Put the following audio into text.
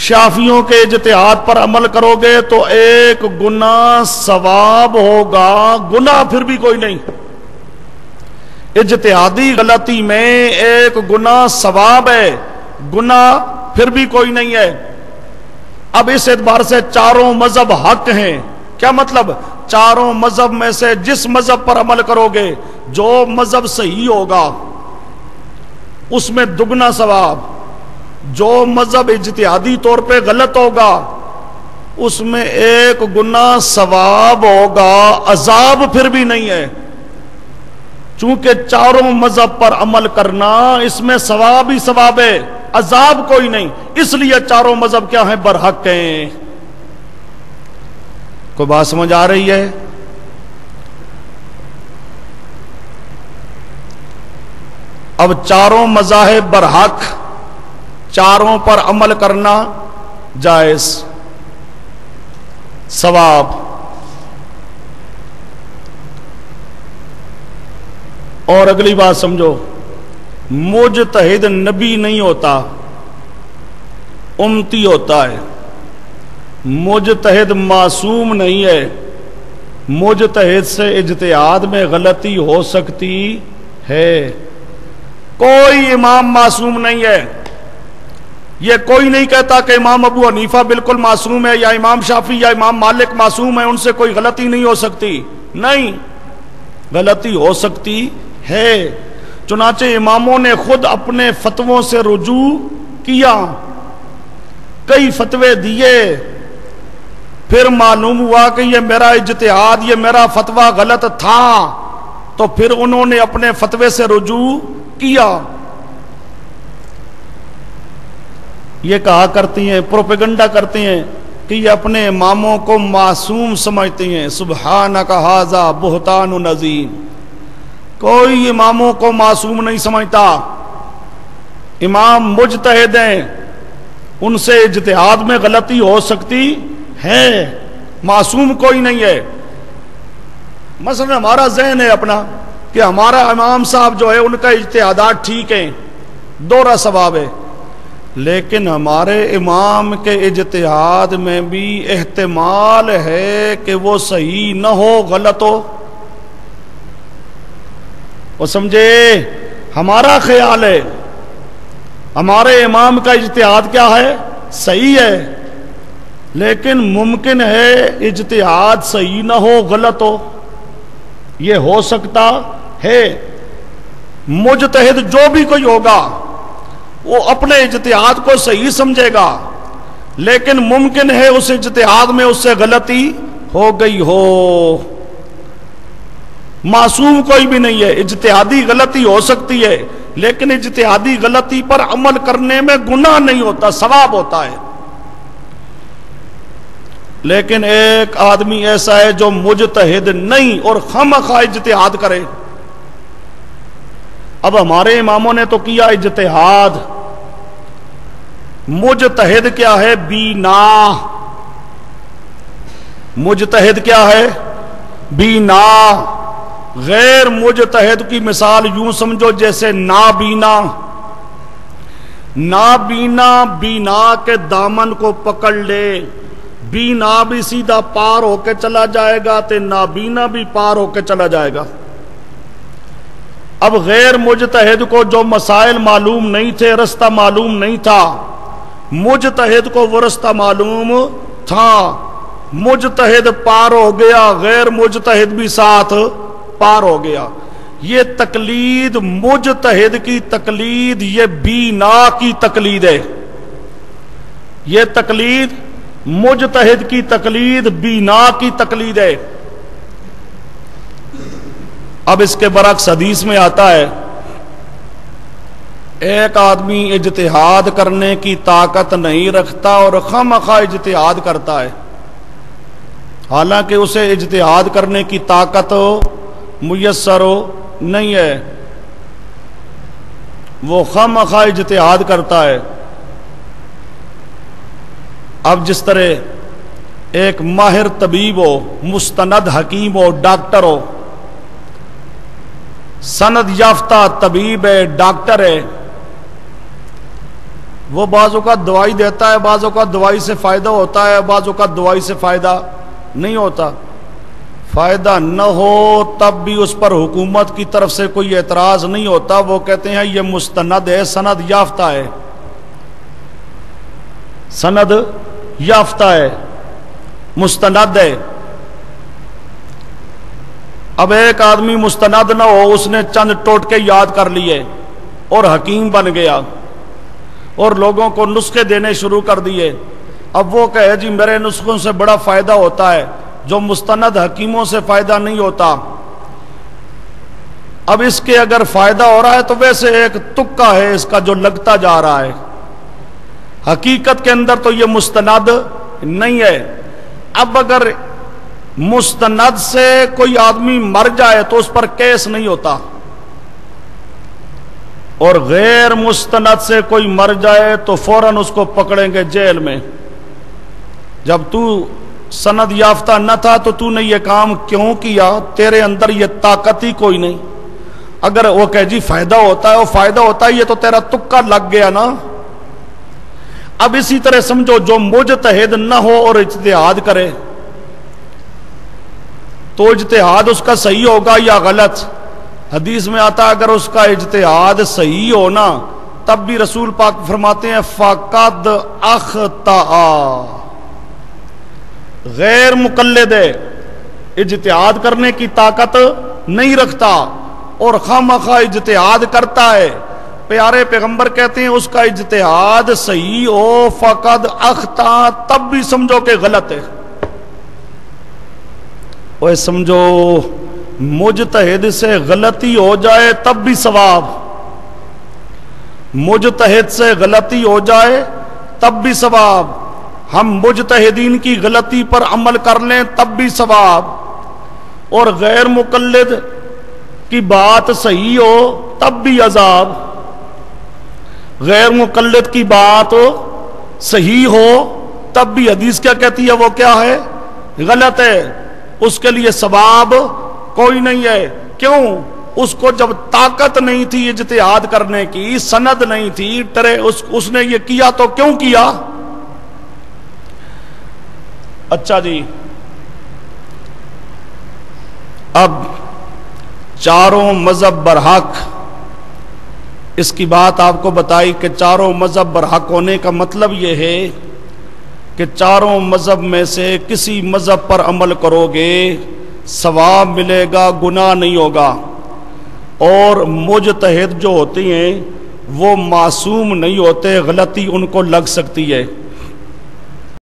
شافیوں کے اجتہاد پر عمل کرو گے تو ایک گناہ ثواب ہوگا، گناہ پھر بھی کوئی نہیں۔ اجتہادی غلطی میں ایک گناہ ثواب ہے، گناہ پھر بھی کوئی نہیں ہے۔ اب اس اعتبار سے چاروں مذہب حق ہیں۔ کیا مطلب؟ چاروں مذہب میں سے جس مذہب پر عمل کرو گے، جو مذہب صحیح ہوگا اس میں دگنا ثواب، جو مذہب اجتہادی طور پہ غلط ہوگا اس میں ایک گناہ ثواب ہوگا، عذاب پھر بھی نہیں ہے۔ چونکہ چاروں مذہب پر عمل کرنا اس میں ثواب ہی ثواب ہے، عذاب کوئی نہیں، اس لیے چاروں مذہب کیا ہیں؟ برحق ہیں۔ کوئی بات سمجھ آ رہی ہے؟ اب چاروں مذاہب برحق، چاروں پر عمل کرنا جائز، ثواب۔ اور اگلی بات سمجھو، مجتہد نبی نہیں ہوتا، امتی ہوتا ہے۔ مجتہد معصوم نہیں ہے، مجتہد سے اجتہاد میں غلطی ہو سکتی ہے۔ کوئی امام معصوم نہیں ہے۔ یہ کوئی نہیں کہتا کہ امام ابو حنیفہ بالکل معصوم ہے، یا امام شافعی یا امام مالک معصوم ہے، ان سے کوئی غلطی نہیں ہو سکتی۔ نہیں، غلطی ہو سکتی ہے۔ چنانچہ اماموں نے خود اپنے فتووں سے رجوع کیا، کئی فتوے دیے، پھر معلوم ہوا کہ یہ میرا اجتہاد، یہ میرا فتویٰ غلط تھا، تو پھر انہوں نے اپنے فتوے سے رجوع کیا۔ یہ کہا کرتی ہیں، پروپیگنڈا کرتی ہیں کہ یہ اپنے اماموں کو معصوم سمجھتی ہیں۔ سبحانک ھذا بہتان عظیم۔ کوئی اماموں کو معصوم نہیں سمجھتا، امام مجتہد ہیں، ان سے اجتہاد میں غلطی ہو سکتی ہے، معصوم کوئی نہیں ہے۔ مثلا ہمارا ذہن ہے اپنا کہ ہمارا امام صاحب جو ہے ان کا اجتہادات ٹھیک ہیں، دوہرا ثواب ہے، لیکن ہمارے امام کے اجتہاد میں بھی احتمال ہے کہ وہ صحیح نہ ہو، غلط ہو۔ وہ سمجھے؟ ہمارا خیال ہے ہمارے امام کا اجتہاد کیا ہے؟ صحیح ہے، لیکن ممکن ہے اجتہاد صحیح نہ ہو، غلط ہو، یہ ہو سکتا ہے۔ مجتہد جو بھی کوئی ہوگا وہ اپنے اجتہاد کو صحیح سمجھے گا، لیکن ممکن ہے اس اجتہاد میں اس سے غلطی ہو گئی ہو۔ معصوم کوئی بھی نہیں ہے، اجتہادی غلطی ہو سکتی ہے، لیکن اجتہادی غلطی پر عمل کرنے میں گناہ نہیں ہوتا، ثواب ہوتا ہے۔ لیکن ایک آدمی ایسا ہے جو مجتہد نہیں اور خواہ اجتہاد کرے۔ اب ہمارے اماموں نے تو کیا اجتہاد، مجتہد کیا ہے؟ بینا۔ مجتہد کیا ہے؟ بینا۔ غیر مجتہد کی مثال یوں سمجھو جیسے نابینا۔ نابینا بینا کے دامن کو پکڑ لے، بینا بھی سیدھا پار ہو کے چلا جائے گا تو نابینا بھی پار ہو کے چلا جائے گا۔ اب غیر مجتہد کو جو مسائل معلوم نہیں تھے، رستہ معلوم نہیں تھا، مجتہد کو وہ رستہ معلوم تھا، مجتہد پار ہو گیا، غیر مجتہد بھی ساتھ پار ہو گیا۔ یہ تقلید مجتہد کی تقلید، یہ بینا کی تقلید ہے۔ یہ تقلید مجتہد کی تقلید بینا کی تقلید ہے۔ اب اس کے برعکس حدیث میں آتا ہے، ایک آدمی اجتہاد کرنے کی طاقت نہیں رکھتا اور خواہ اجتہاد کرتا ہے، حالانکہ اسے اجتہاد کرنے کی طاقت میسر نہیں ہے، وہ خواہ اجتہاد کرتا ہے۔ اب جس طرح ایک ماہر طبیب ہو، مستند حکیم ہو، ڈاکٹر ہو، سند یافتہ طبیب ہے، ڈاکٹر ہے، وہ بعض اوقات دوائی دیتا ہے، بعض اوقات دوائی سے فائدہ ہوتا ہے، بعض اوقات دوائی سے فائدہ نہیں ہوتا۔ فائدہ نہ ہو تب بھی اس پر حکومت کی طرف سے کوئی اعتراض نہیں ہوتا، وہ کہتے ہیں یہ مستند ہے، سند یافتہ ہے، سند یافتہ ہے، مستند ہے۔ اب ایک آدمی مستند نہ ہو، اس نے چند ٹوٹکے یاد کر لیے اور حکیم بن گیا اور لوگوں کو نسخے دینے شروع کر دیے، اب وہ کہے جی میرے نسخوں سے بڑا فائدہ ہوتا ہے، جو مستند حکیموں سے فائدہ نہیں ہوتا۔ اب اس کے اگر فائدہ ہو رہا ہے تو ویسے ایک تکا ہے اس کا جو لگتا جا رہا ہے، حقیقت کے اندر تو یہ مستند نہیں ہے۔ اب اگر مستند سے کوئی آدمی مر جائے تو اس پر کیس نہیں ہوتا، اور غیر مستند سے کوئی مر جائے تو فوراً اس کو پکڑیں گے جیل میں۔ جب تو سند یافتہ نہ تھا تو تو نے یہ کام کیوں کیا؟ تیرے اندر یہ طاقت ہی کوئی نہیں۔ اگر وہ کہے جی فائدہ ہوتا ہے، وہ فائدہ ہوتا ہے، یہ تو تیرا تکا لگ گیا نا۔ اب اسی طرح سمجھو جو مجتہد نہ ہو اور اجتہاد کرے تو اجتہاد اس کا صحیح ہوگا یا غلط؟ حدیث میں آتا ہے اگر اس کا اجتہاد صحیح ہونا تب بھی رسول پاک فرماتے ہیں فقد اخطأ۔ غیر مقلد اجتہاد کرنے کی طاقت نہیں رکھتا اور خواہ اجتہاد کرتا ہے، پیارے پیغمبر کہتے ہیں اس کا اجتہاد صحیح ہو فقد اخطأ تب بھی سمجھو کہ غلط ہے۔ وہ سمجھو مجتہد سے غلطی ہو جائے تب بھی ثواب، مجتہد سے غلطی ہو جائے تب بھی ثواب، ہم مجتہدین کی غلطی پر عمل کر لیں تب بھی ثواب، اور غیر مقلد کی بات صحیح ہو تب بھی عذاب۔ غیر مقلد کی بات صحیح ہو تب بھی حدیث کیا کہتی ہے؟ وہ کیا ہے؟ غلط ہے، اس کے لیے ثواب کوئی نہیں ہے۔ کیوں؟ اس کو جب طاقت نہیں تھی اجتہاد کرنے کی، سند نہیں تھی، اس نے یہ کیا تو کیوں کیا؟ اچھا جی، اب چاروں مذہب برحق، اس کی بات آپ کو بتائی کہ چاروں مذہب برحق ہونے کا مطلب یہ ہے کہ چاروں مذہب میں سے کسی مذہب پر عمل کرو گے ثواب ملے گا، گناہ نہیں ہوگا، اور مجتہد جو ہوتی ہیں وہ معصوم نہیں ہوتے، غلطی ان کو لگ سکتی ہے۔